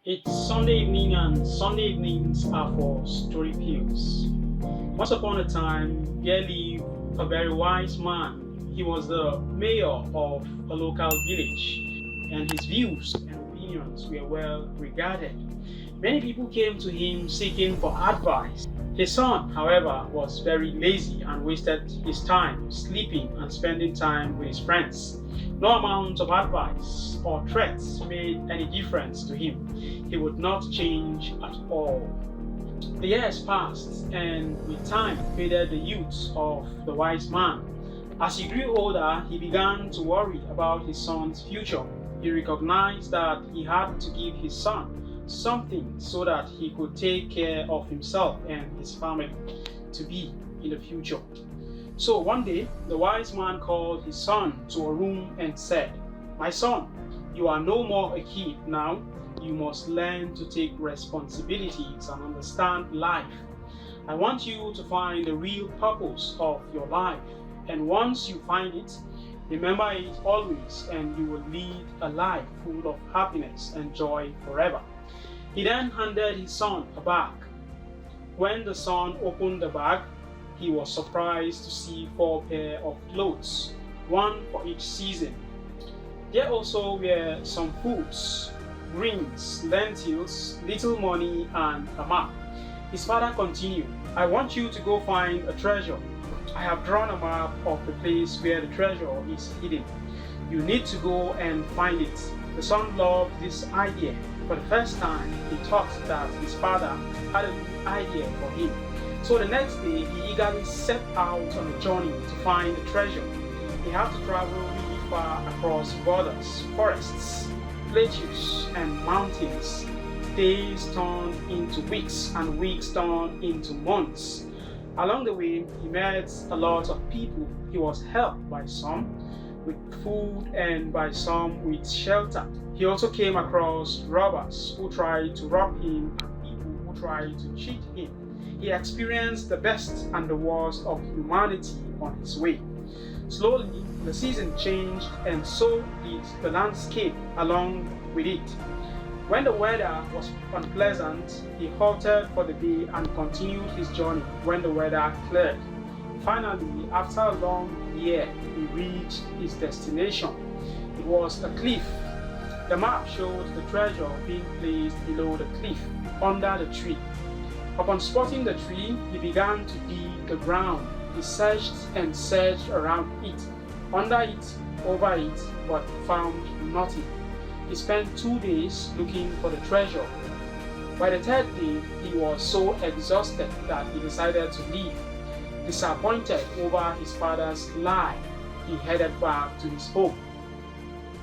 It's Sunday evening, and Sunday evenings are for story pills. Once upon a time, there lived a very wise man. He was the mayor of a local village, and his views and opinions were well regarded. Many people came to him seeking for advice. His son, however, was very lazy and wasted his time sleeping and spending time with his friends. No amount of advice or threats made any difference to him. He would not change at all. The years passed, and with time faded the youth of the wise man. As he grew older, he began to worry about his son's future. He recognized that he had to give his son something so that he could take care of himself and his family to be in the future. So one day, the wise man called his son to a room and said, "My son, you are no more a kid now. You must learn to take responsibilities and understand life. I want you to find the real purpose of your life. And once you find it, remember it always, and you will lead a life full of happiness and joy forever." He then handed his son a bag. When the son opened the bag, he was surprised to see 4 pairs of clothes, one for each season. There also were some foods, greens, lentils, little money, and a map. His father continued, "I want you to go find a treasure. I have drawn a map of the place where the treasure is hidden. You need to go and find it." The son loved this idea. For the first time, he thought that his father had a good idea for him. So the next day, he eagerly set out on a journey to find the treasure. He had to travel really far across borders, forests, plateaus, and mountains. Days turned into weeks, and weeks turned into months. Along the way, he met a lot of people. He was helped by some with food and by some with shelter. He also came across robbers who tried to rob him and people who tried to cheat him. He experienced the best and the worst of humanity on his way. Slowly, the season changed, and so did the landscape along with it. When the weather was unpleasant, he halted for the day and continued his journey when the weather cleared. Finally, after a long year, he reached his destination. It was a cliff. The map showed the treasure being placed below the cliff, under the tree. Upon spotting the tree, he began to dig the ground. He searched and searched around it, under it, over it, but found nothing. He spent 2 days looking for the treasure. By the third day, he was so exhausted that he decided to leave. Disappointed over his father's lie, he headed back to his home.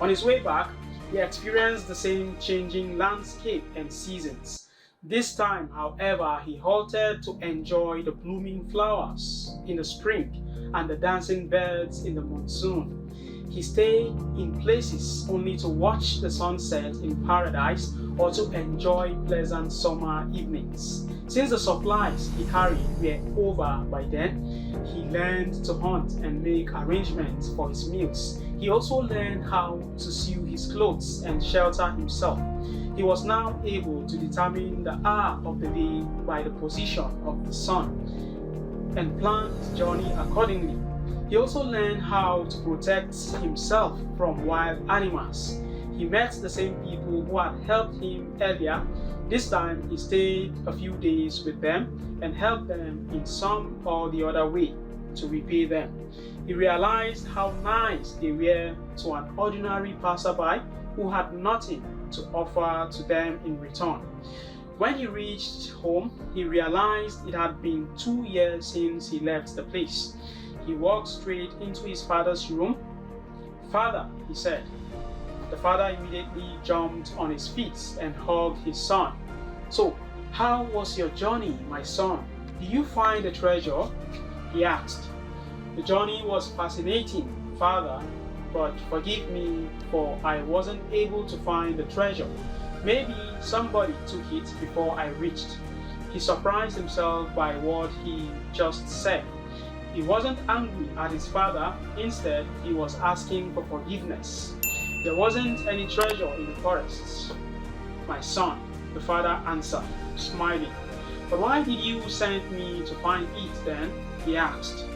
On his way back, he experienced the same changing landscape and seasons. This time, however, he halted to enjoy the blooming flowers in the spring and the dancing birds in the monsoon. He stayed in places only to watch the sunset in paradise or to enjoy pleasant summer evenings. Since the supplies he carried were over by then, he learned to hunt and make arrangements for his meals. He also learned how to sew his clothes and shelter himself. He was now able to determine the hour of the day by the position of the sun and plan his journey accordingly. He also learned how to protect himself from wild animals. He met the same people who had helped him earlier. This time he stayed a few days with them and helped them in some or the other way to repay them. He realized how nice they were to an ordinary passerby who had nothing to offer to them in return. When he reached home, he realized it had been 2 years since he left the place. He walked straight into his father's room. "Father," he said. The father immediately jumped on his feet and hugged his son. "So, how was your journey, my son? Did you find the treasure?" he asked. "The journey was fascinating, father, but forgive me for I wasn't able to find the treasure. Maybe somebody took it before I reached." He surprised himself by what he just said. He wasn't angry at his father. Instead, he was asking for forgiveness. "There wasn't any treasure in the forests, my son. The father answered, smiling. But why did you send me to find it then? He asked.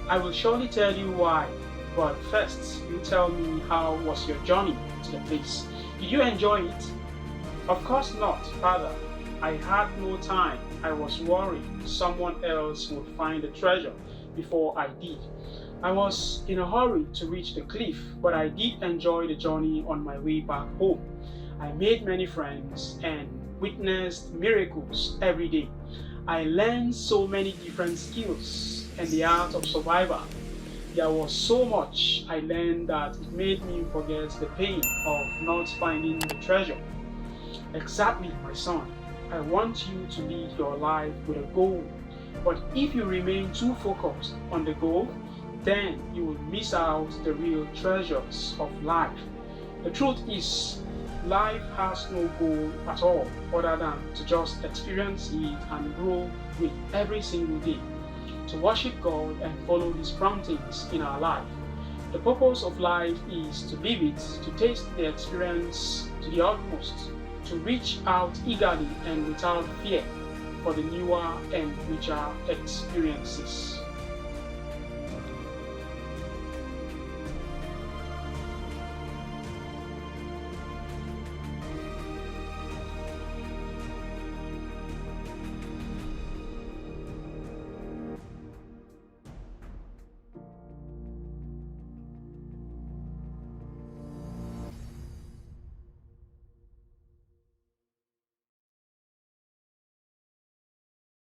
I will surely tell you why, but first you tell me, how was your journey to the place? Did you enjoy it? Of course not, father. I had no time. I was worried someone else would find the treasure before I did. I was in a hurry to reach the cliff, but I did enjoy the journey on my way back home. I made many friends and witnessed miracles every day. I learned so many different skills and the art of survival. There was so much I learned that it made me forget the pain of not finding the treasure. Exactly, my son. I want you to lead your life with a goal. But if you remain too focused on the goal, then you will miss out the real treasures of life. The truth is, life has no goal at all other than to just experience it and grow with every single day, to worship God and follow His promptings in our life. The purpose of life is to live it, to taste the experience to the utmost, to reach out eagerly and without fear for the newer and richer experiences.